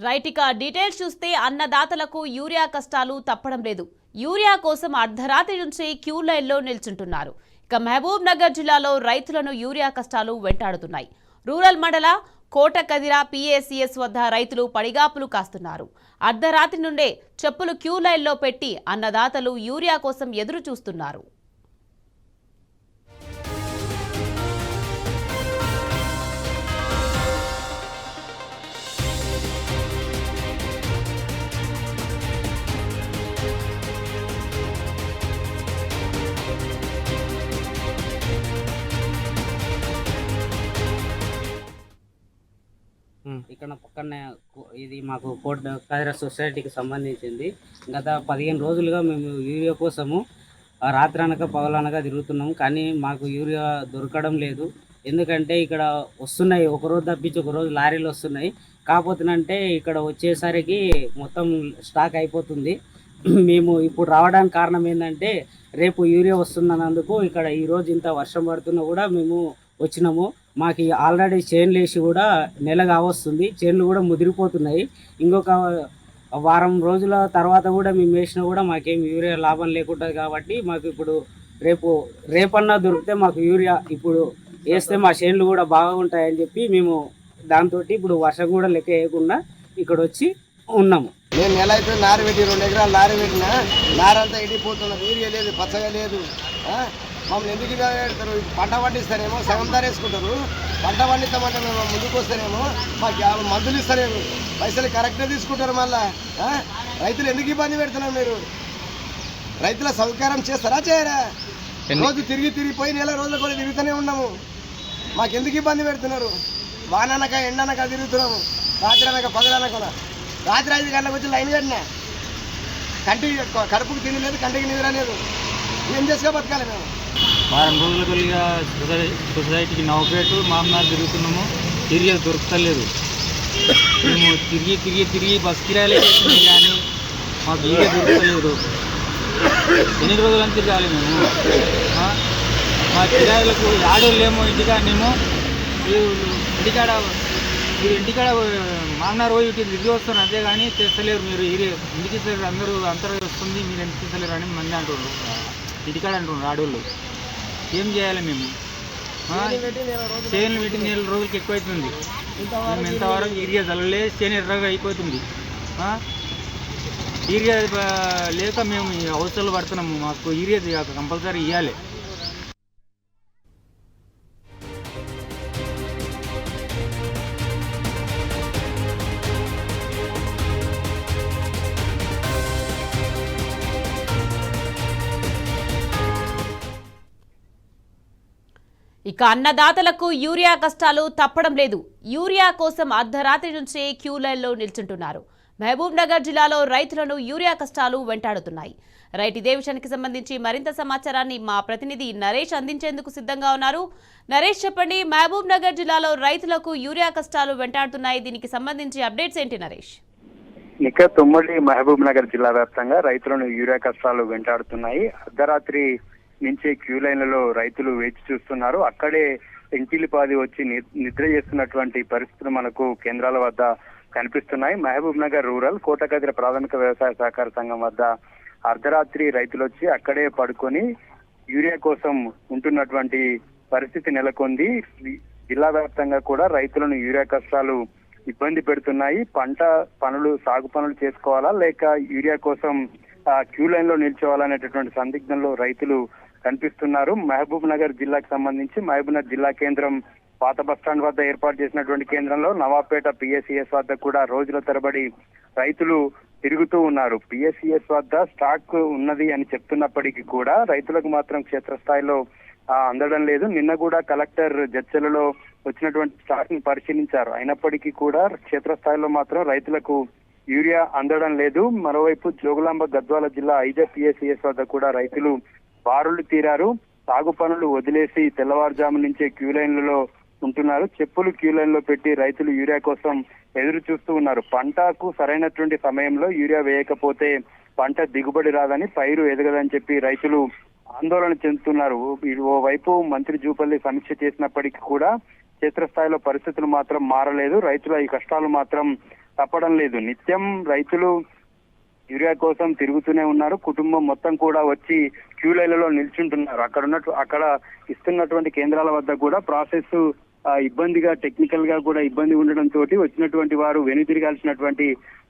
Right, ఇక details చూస్తే అన్నదాతలకు urea కష్టాలు తప్పడం లేదు. యూరియా కోసం అర్ధరాత్రి నుంచి క్యూ లైన్లో నిల్చుంటున్నారు. ఇక మహబూబ్ నగర్ జిల్లాలో రైతులను యూరియా కష్టాలు వెంటాడుతున్నాయి. రూరల్ మండల కోటకదిర పిఏసిఎస్ వద్ద రైతులు పడిగాపులు కాస్తున్నారు. అర్ధరాత్రి నుండే చెప్పులు క్యూ లైన్లో పెట్టి అన్నదాతలు యూరియా కోసం ఎదురు చూస్తున్నారు. ఇక్కడ పక్కనే ఇది మాకు కోట కదిర సొసైటీకి సంబంధించింది. గత 15 రోజులుగా మేము యూరియా కోసము రాత్రనక పగలనక తిరుగుతున్నాము, కానీ మాకు యూరియా దొరకడం లేదు. ఎందుకంటే ఇక్కడ వస్తున్నాయి, ఒకరోజు తప్పించి ఒకరోజు లారీలు వస్తున్నాయి. కాకపోతేనంటే ఇక్కడ వచ్చేసరికి మొత్తం స్టాక్ అయిపోతుంది. మేము ఇప్పుడు రావడానికి కారణం ఏంటంటే రేపు యూరియా వస్తున్నందుకు ఇక్కడ ఈరోజు ఇంత వర్షం పడుతున్నా కూడా మేము వచ్చినాము. మాకు ఆల్రెడీ చేన్లు వేసి కూడా నెల కావస్తుంది, చేన్లు కూడా ముదిరిపోతున్నాయి. ఇంకొక వారం రోజుల తర్వాత కూడా మేము వేసినా కూడా మాకేం యూరియా లాభం లేకుంటుంది. కాబట్టి మాకు ఇప్పుడు రేపన్నా దొరికితే మాకు యూరియా ఇప్పుడు వేస్తే మా చేన్లు కూడా బాగుంటాయని చెప్పి మేము దాంతో ఇప్పుడు వర్షం కూడా లెక్క వేయకుండా ఇక్కడ వచ్చి ఉన్నాము. నేను నెల అయితే నారు పెట్టి 2 ఎకరాలు నారు పెట్టినా నారంతా ఎండిపోతున్నది, యూరియా లేదు, పచ్చగా లేదు. మమ్మల్ని ఎందుకు ఇలా పెడతారు? పంట పండిస్తారేమో సగం ధర వేసుకుంటారు, పంట పండిస్తామంటే మేము ముందుకు వస్తేనేమో మాకు మందులు ఇస్తారేమో, పైసలు కరెక్ట్గా తీసుకుంటారు. మళ్ళా రైతులు ఎందుకు ఇబ్బంది పెడుతున్నారు? మీరు రైతుల సౌకర్యం చేస్తారా చేయరా? రోజు తిరిగిపోయి నెల రోజులు కూడా తిరుగుతూనే ఉన్నాము. మాకు ఎందుకు ఇబ్బంది పెడుతున్నారు? వాననక ఎండనక తిరుగుతున్నాము, రాత్రి అనక పగలనక. రాత్రి 5 గంటలకు వచ్చి లైన్ కట్టినా, కడుపుకు తిండి లేదు, కంటికి నిద్ర లేదు. ఏం చేసుకో బతకాలి మేము? వారం రోజుల కొద్దిగా సొసైటీకి నవపేట మామనార్ తిరుగుతున్నాము, తిరిగి దొరుకుతలేదు. మేము తిరిగి బస్ కిరాయిలే వేస్తున్నాం, కానీ మాకు యూరియా దొరుకుతలేదు. ఎన్ని రోజులని తిరగాలి మేము? మా కిరాయిలకు ఆడోళ్ళేమో ఇంటికాడనేమో ఇంటికాడ మామనార్ పోయి తిరిగి వస్తున్నారు, అంతే కానీ తెస్తలేరు. మీరు ఇంటికి ఇస్తారు, అందరూ వస్తుంది, మీరు ఎందుకు ఇస్తలేరు అని మంది అంటున్నారు, ఇంటికాడ అంటున్నారు ఆడోళ్ళు. ఏం చేయాలి మేము? చేనులు పెట్టి 4 రోజులకి ఎక్కువ అవుతుంది. మేము ఎంతవరకు యూరియా చల్లలే, చేను ఎర్రగా అయిపోతుంది. యూరియా లేక మేము అవసరాలు పడుతున్నాము, మాకు యూరియా కంపల్సరీ ఇవ్వాలి. ఇక అన్నదాతలకు యూరియా కష్టాలు తప్పడం లేదు. యూరియా కోసం అర్ధరాత్రి నుంచే క్యూ లైన్లో నిల్చుంటున్నారు. మహబూబ్ నగర్ జిల్లాలో రైతులను యూరియా కష్టాలు వెంటాడుతున్నాయి. రైట్, ఇదే విషయానికి సంబంధించి మరింత సమాచారాన్ని మా ప్రతినిధి నరేష్ అందించేందుకు సిద్ధంగా ఉన్నారు. నరేష్, చెప్పండి, మహబూబ్ నగర్ జిల్లాలో రైతులకు యూరియా కష్టాలు వెంటాడుతున్నాయి, దీనికి సంబంధించి అప్డేట్స్ ఏంటి నరేష్? ఉమ్మడి మహబూబ్ నగర్ జిల్లా వ్యాప్తంగా రైతులను యూరియా కష్టాలు వెంటాడుతున్నాయి. అర్ధరాత్రి నుంచి క్యూ లైన్లలో రైతులు వేచి చూస్తున్నారు. అక్కడే ఎంకిలిపాది వచ్చి నిద్ర చేస్తున్నటువంటి పరిస్థితులు మనకు కేంద్రాల వద్ద కనిపిస్తున్నాయి. మహబూబ్ నగర్ రూరల్ కోటకదిర ప్రాథమిక వ్యవసాయ సహకార సంఘం వద్ద అర్ధరాత్రి రైతులు వచ్చి అక్కడే పడుకొని యూరియా కోసం ఉంటున్నటువంటి పరిస్థితి నెలకొంది. జిల్లా వ్యాప్తంగా కూడా రైతులను యూరియా కష్టాలు ఇబ్బంది పెడుతున్నాయి. పంట పనులు, సాగు పనులు చేసుకోవాలా లేక యూరియా కోసం క్యూ లైన్ లో నిల్చోవాలనేటటువంటి సందిగ్ధంలో రైతులు కనిపిస్తున్నారు. మహబూబ్ నగర్ జిల్లాకు సంబంధించి మహబూబ్ నగర్ జిల్లా కేంద్రం పాత బస్టాండ్ వద్ద ఏర్పాటు చేసినటువంటి కేంద్రంలో నవాపేట పిఎస్సిఎస్ వద్ద కూడా రోజుల తరబడి రైతులు తిరుగుతూ ఉన్నారు. పిఎస్సిఎస్ వద్ద స్టాక్ ఉన్నది అని చెప్తున్నప్పటికీ కూడా రైతులకు మాత్రం క్షేత్రస్థాయిలో అందడం లేదు. నిన్న కూడా కలెక్టర్ జడ్చలలో వచ్చినటువంటి స్టాక్ ని పరిశీలించారు. అయినప్పటికీ కూడా క్షేత్రస్థాయిలో మాత్రం రైతులకు యూరియా అందడం లేదు. మరోవైపు జోగులాంబ గద్వాల జిల్లా ఐజా పిఎస్సిఎస్ వద్ద కూడా రైతులు బారులు తీరారు. సాగు పనులు వదిలేసి తెల్లవారుజాము నుంచే క్యూ లైన్లలో ఉంటున్నారు. చెప్పులు క్యూ లైన్ లో పెట్టి రైతులు యూరియా కోసం ఎదురు చూస్తూ ఉన్నారు. పంటకు సరైనటువంటి సమయంలో యూరియా వేయకపోతే పంట దిగుబడి రాదని, పైరు ఎదగదని చెప్పి రైతులు ఆందోళన చెందుతున్నారు. ఓవైపు మంత్రి జూపల్లి సమీక్ష చేసినప్పటికీ కూడా క్షేత్రస్థాయిలో పరిస్థితులు మాత్రం మారలేదు. రైతుల ఈ కష్టాలు మాత్రం తప్పడం లేదు. నిత్యం రైతులు యూరియా కోసం తిరుగుతూనే ఉన్నారు. కుటుంబం మొత్తం కూడా వచ్చి క్యూ లైన్లలో నిల్చుంటున్నారు. అక్కడ ఇస్తున్నటువంటి కేంద్రాల వద్ద కూడా ప్రాసెస్ ఇబ్బందిగా, టెక్నికల్ గా కూడా ఇబ్బంది ఉండడంతో వచ్చినటువంటి వారు వెనుదిరగాల్సినటువంటి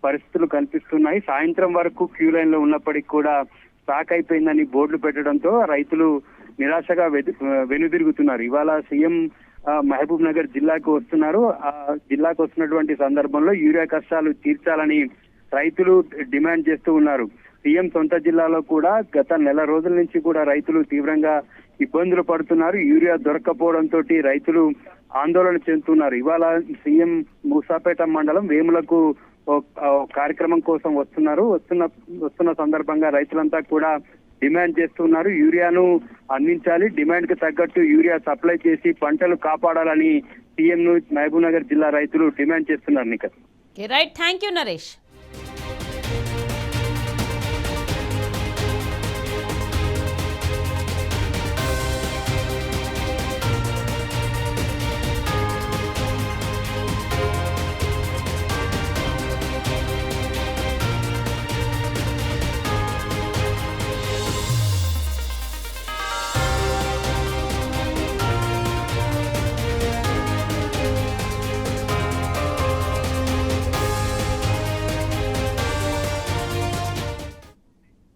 పరిస్థితులు కనిపిస్తున్నాయి. సాయంత్రం వరకు క్యూ లైన్ లో ఉన్నప్పటికీ కూడా స్టాక్ అయిపోయిందని బోర్డులు పెట్టడంతో రైతులు నిరాశగా వెనుదిరుగుతున్నారు. ఇవాళ సీఎం మహబూబ్ నగర్ జిల్లాకు వస్తున్నారు. జిల్లాకు వస్తున్నటువంటి సందర్భంలో యూరియా కష్టాలు తీర్చాలని రైతులు డిమాండ్ చేస్తూ ఉన్నారు. సీఎం సొంత జిల్లాలో కూడా గత నెల రోజుల నుంచి కూడా రైతులు తీవ్రంగా ఇబ్బందులు పడుతున్నారు. యూరియా దొరక్కపోవడంతో రైతులు ఆందోళన చెందుతున్నారు. ఇవాళ సీఎం మూసాపేట మండలం వేములకు కార్యక్రమం కోసం వస్తున్న సందర్భంగా రైతులంతా కూడా డిమాండ్ చేస్తున్నారు. యూరియాను అందించాలి, డిమాండ్ కి తగ్గట్టు యూరియా సప్లై చేసి పంటలు కాపాడాలని సీఎం ను మహబూబ్ నగర్ జిల్లా రైతులు డిమాండ్ చేస్తున్నారు. Right, thank you Naresh.